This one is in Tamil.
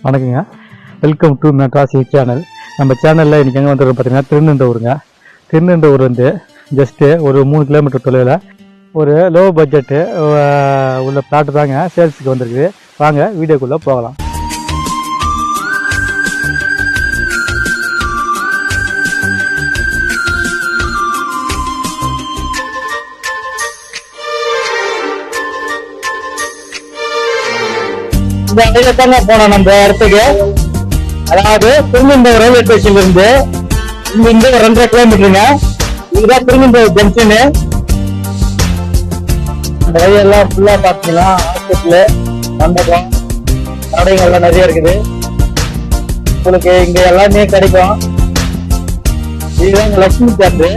வணக்கங்க, வெல்கம் டு மெட்ராஸ் சேனல். நம்ம சேனலில் இன்றைக்கி எங்கே வந்துடுறோம் பார்த்தீங்கன்னா, திருநெண்டூருங்க. திருநெண்டூர் வந்து ஜஸ்ட்டு ஒரு 3 கிலோமீட்டர் தொலைவில் ஒரு லோ பட்ஜெட்டு உள்ள பிளாட்டு தாங்க சேல்ஸுக்கு வந்திருக்குது. வாங்க வீடியோக்குள்ளே போகலாம். இந்த வழியில தாங்க போனோம் நம்ம இடத்துக்கு. அதாவது திருநெண்டூர் ரயில்வே ஸ்டேஷன்ல இருந்து இங்க ஒரு 2.5 கிலோமீட்டருங்க. இதுதான் திருநெண்டூர் ஜங்ஷனு. இந்த வழியெல்லாம் ஃபுல்லா பாத்தீங்கன்னா ஹாஸ்பிட்டலு, மண்டபம், கடைகள் எல்லாம் நிறைய இருக்குது. உங்களுக்கு இங்க எல்லாமே கிடைக்கும். இதுதான் லட்சுமி தேட்டரு.